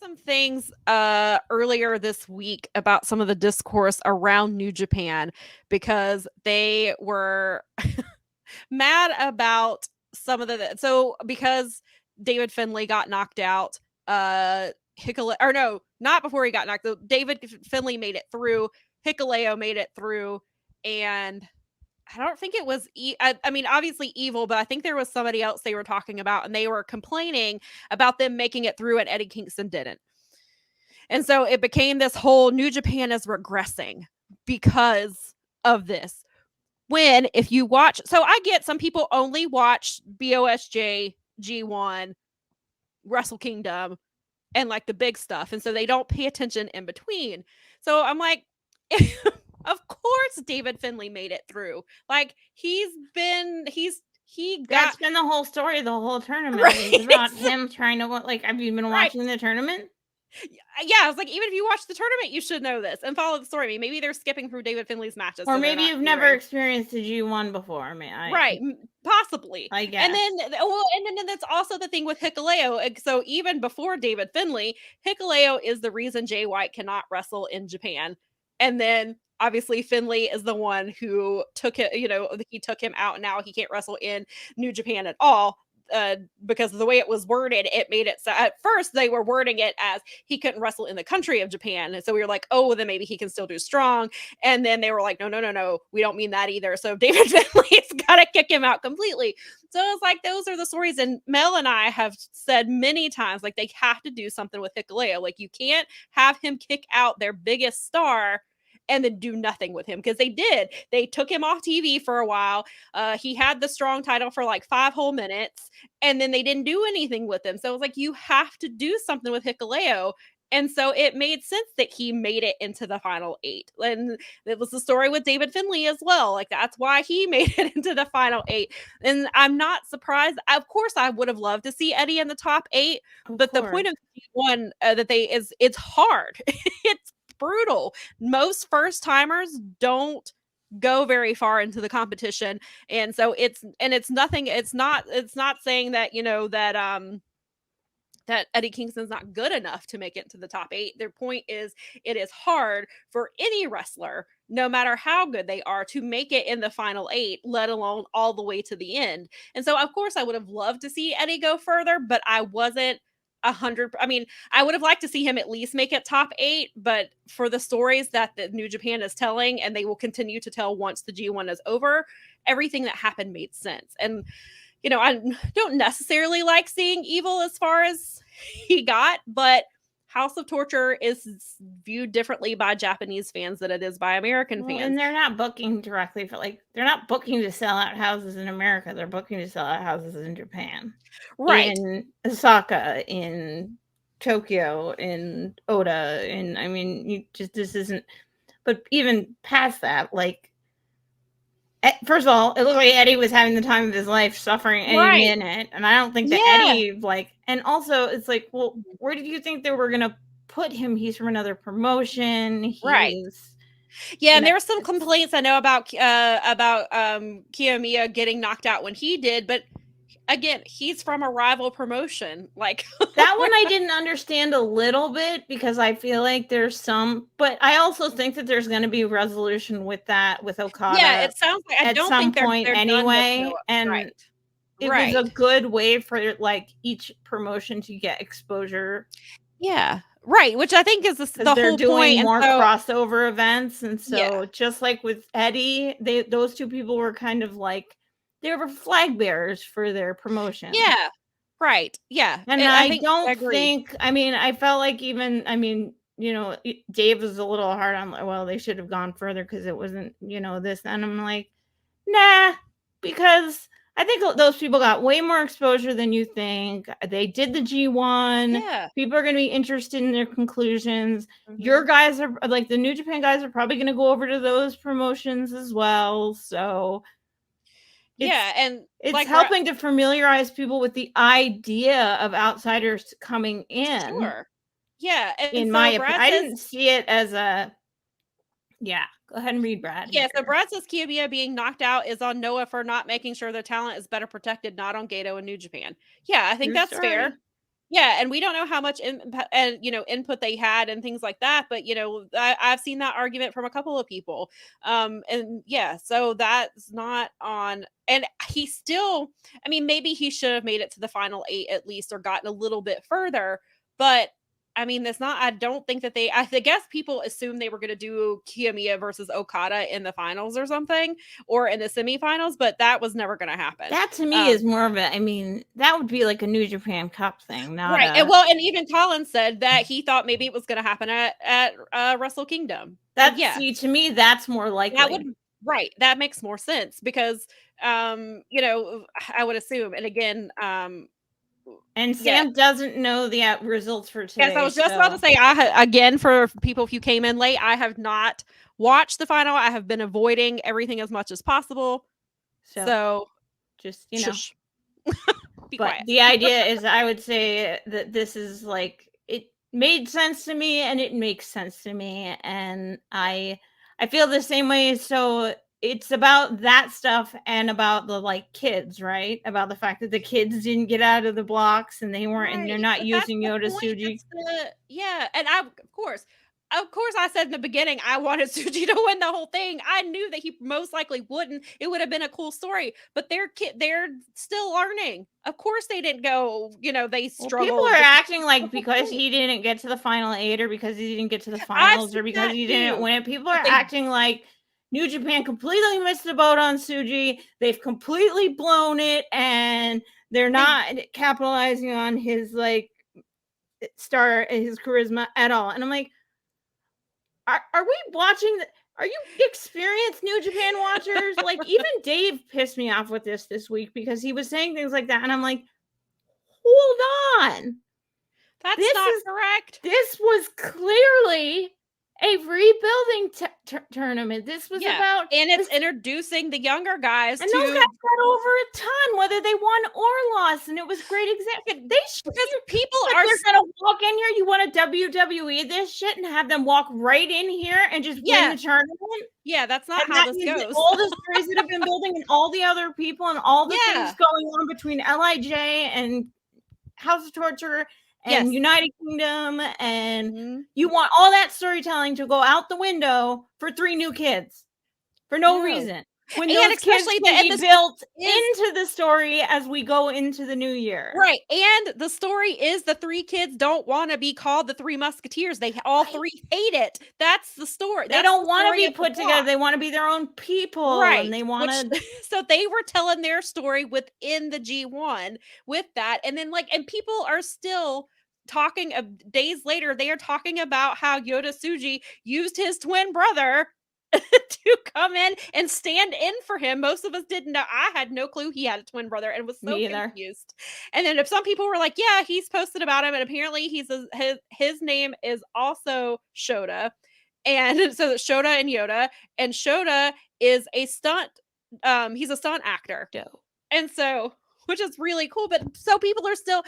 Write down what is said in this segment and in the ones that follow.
some things earlier this week about some of the discourse around New Japan because they were mad about some of because David Finlay got knocked out, or no, not before he got knocked out. David Finlay made it through, Hikuleo made it through, and I don't think it was I mean obviously Evil, but I think there was somebody else they were talking about, and they were complaining about them making it through and Eddie Kingston didn't. And so it became this whole New Japan is regressing because of this. When if you watch, so I get some people only watch BOSJ, G1, Wrestle Kingdom, and like the big stuff, and so they don't pay attention in between. So I'm like, of course David Finlay made it through. Like he got That's been the whole story of the whole tournament. right. It's about him trying to like. Have you been watching the tournament? Yeah, I was like, even if you watch the tournament, you should know this and follow the story. I mean, maybe they're skipping through David Finlay's matches, or so maybe you've never experienced a G1 before. I mean, right, possibly. I guess. And then that's also the thing with Hikuleo. So even before David Finlay, Hikuleo is the reason Jay White cannot wrestle in Japan. And then obviously Finlay is the one who took it. He took him out, and now he can't wrestle in New Japan at all. Because of the way it was worded, it made it so at first they were wording it as he couldn't wrestle in the country of Japan. And so we were like, oh, then maybe he can still do strong. And then they were like, no, we don't mean that either. So David Finlay's got to kick him out completely. So it's like, those are the stories. And Mel and I have said many times, like, they have to do something with Hikuleo. Like, you can't have him kick out their biggest star and then do nothing with him, because they did. They took him off TV for a while. He had the strong title for like 5 whole minutes, and then they didn't do anything with him. So it was like, you have to do something with Hikuleo. And so it made sense that he made it into the final 8. And it was the story with David Finlay as well. Like, that's why he made it into the final 8. And I'm not surprised. Of course, I would have loved to see Eddie in the top 8. But the point of one it's hard. It's brutal. Most first timers don't go very far into the competition, and so it's not saying that that Eddie Kingston's not good enough to make it to the top 8. Their point is, it is hard for any wrestler, no matter how good they are, to make it in the final 8, let alone all the way to the end. And so of course I would have loved to see Eddie go further, but I wasn't 100. I mean, I would have liked to see him at least make it top 8, but for the stories that the New Japan is telling, and they will continue to tell once the G1 is over, everything that happened made sense. And I don't necessarily like seeing Evil as far as he got, but House of Torture is viewed differently by Japanese fans than it is by American fans. And they're not booking directly they're not booking to sell out houses in America. They're booking to sell out houses in Japan. Right. In Osaka, in Tokyo, in Oda. And I mean, this isn't, but even past that, like, first of all, it looked like Eddie was having the time of his life, suffering any minute. And I don't think that Eddie, and also it's like, well, where did you think they were going to put him? He's from another promotion. Yeah, and there were some complaints I know about Kiyomiya getting knocked out when he did, but again, he's from a rival promotion. Like, that one I didn't understand a little bit, because I feel like there's some, but I also think that there's going to be resolution with that with Okada. Yeah, it sounds like at some point anyway, and it was a good way for like each promotion to get exposure. Yeah. Right, which I think is the whole point. They're doing more crossover events, and so just like with Eddie, those two people were kind of like, they were flag bearers for their promotion. Yeah, right. Yeah, and I don't think. I mean, I felt like even. I mean, Dave was a little hard on. Well, they should have gone further because it wasn't. This, and I'm like, nah, because I think those people got way more exposure than you think. They did the G1. Yeah. People are going to be interested in their conclusions. Mm-hmm. Your guys are, like, the New Japan guys are probably going to go over to those promotions as well. So, and it's like helping to familiarize people with the idea of outsiders coming in. Sure. Yeah. And in my opinion, I didn't see it as a, Go ahead and read Brad. Yeah, so Brad says Kiyomiya being knocked out is on Noah for not making sure their talent is better protected, not on Gato and New Japan. Yeah, I think that's fair. Yeah, and we don't know how much input they had and things like that, but I've seen that argument from a couple of people. And yeah, so that's not on. And he still, I mean, maybe he should have made it to the final 8 at least, or gotten a little bit further, but I mean, that's not, I don't think that I guess people assumed they were going to do Kiyomiya versus Okada in the finals or something, or in the semifinals, but that was never going to happen. That to me is more of a, I mean, that would be like a New Japan Cup thing, not right. a... And even Colin said that he thought maybe it was going to happen at Wrestle Kingdom. See, to me, that's more likely. That would, right. That makes more sense because, I would assume, and again, and Sam doesn't know the results for today. Yes, I was just about to say, again, for people if you came in late, I have not watched the final. I have been avoiding everything as much as possible. So just, know. Be but quiet. The idea is, I would say that this is like, it made sense to me and it makes sense to me. And I feel the same way. So it's about that stuff and about the like kids, right? About the fact that the kids didn't get out of the blocks and they weren't, and they're not using Yota Tsuji. Yeah. And of course, I said in the beginning, I wanted Tsuji to win the whole thing. I knew that he most likely wouldn't. It would have been a cool story, but they're still learning. Of course, they didn't go, they struggled. People are acting like because he didn't get to the final 8 or because he didn't get to the finals or because he didn't win it. People are acting like New Japan completely missed the boat on Tsuji. They've completely blown it and they're not capitalizing on his like his charisma at all. And I'm like, are we watching? Are you experienced New Japan watchers? Like, even Dave pissed me off with this week because he was saying things like that. And I'm like, hold on. That's not correct. This was clearly a rebuilding tournament. This was about, and it's introducing the younger guys, and those guys got over a ton, whether they won or lost, and it was great. Exactly, because people are gonna walk in here. You want to WWE this shit and have them walk right in here and just win the tournament? Yeah, that's not how this goes. All the stories that have been building, and all the other people, and all the things going on between LIJ and House of Torture and United Kingdom, and you want all that storytelling to go out the window for 3 new kids for no reason. When those kids can be built into the story as we go into the new year. Right. And the story is the 3 kids don't want to be called the 3 Musketeers. They all 3 hate it. That's the story. They don't want to be put together. They want to be their own people. Right. And they want to. So they were telling their story within the G1 with that. And then and people are still talking days later. They are talking about how Yota Tsuji used his twin brother to come in and stand in for him. Most of us didn't know. I had no clue he had a twin brother and was so confused. And then if some people were like, yeah, he's posted about him, and apparently his name is also Shota. And so Shota and Yota, and Shota is a stunt, he's a stunt actor. And so, which is really cool, but so people are still,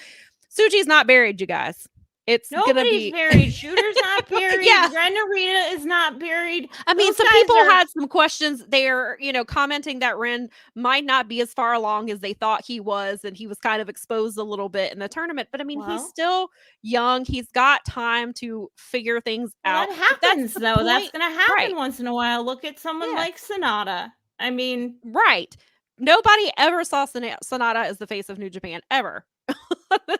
Tsuji's not buried, you guys. It's nobody's buried. Shooter's not buried. Ren Narita is not buried. I mean, some people had some questions. They're, commenting that Ren might not be as far along as they thought he was, and he was kind of exposed a little bit in the tournament. But I mean, he's still young. He's got time to figure things out. That happens, though. That's going to happen once in a while. Look at someone like Sonata. I mean, nobody ever saw Sonata as the face of New Japan ever.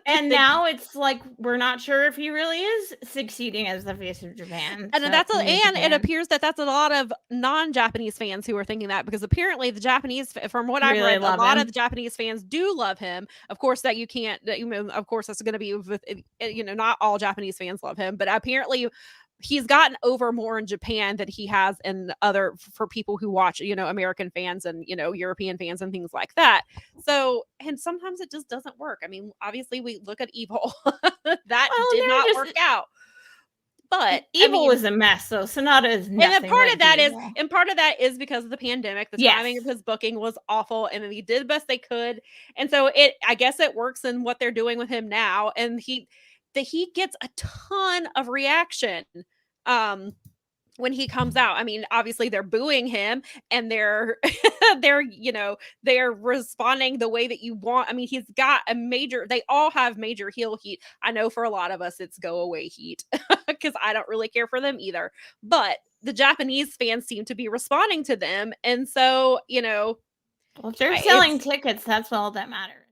And now it's like we're not sure if he really is succeeding as the face of Japan. And it appears that that's a lot of non-Japanese fans who are thinking that, because apparently the Japanese, from what I've read, a lot of the Japanese fans do love him. Of course, that you can't. Of course, that's going to be with not all Japanese fans love him, but apparently he's gotten over more in Japan than he has in for people who watch, American fans and, European fans and things like that. So, and sometimes it just doesn't work. I mean, obviously we look at Evil that did not work out. But Evil was a mess, so Sonata is nothing. And part of that is because of the pandemic. The timing of his booking was awful, and they did the best they could. And so I guess it works in what they're doing with him now. And he gets a ton of reaction when he comes out. I mean, obviously they're booing him and they're they're responding the way that you want. I mean, he's got a major they all have major heel heat. I know for a lot of us it's go away heat because I don't really care for them either. But the Japanese fans seem to be responding to them. And so, Well, if they're selling tickets, that's all that matters.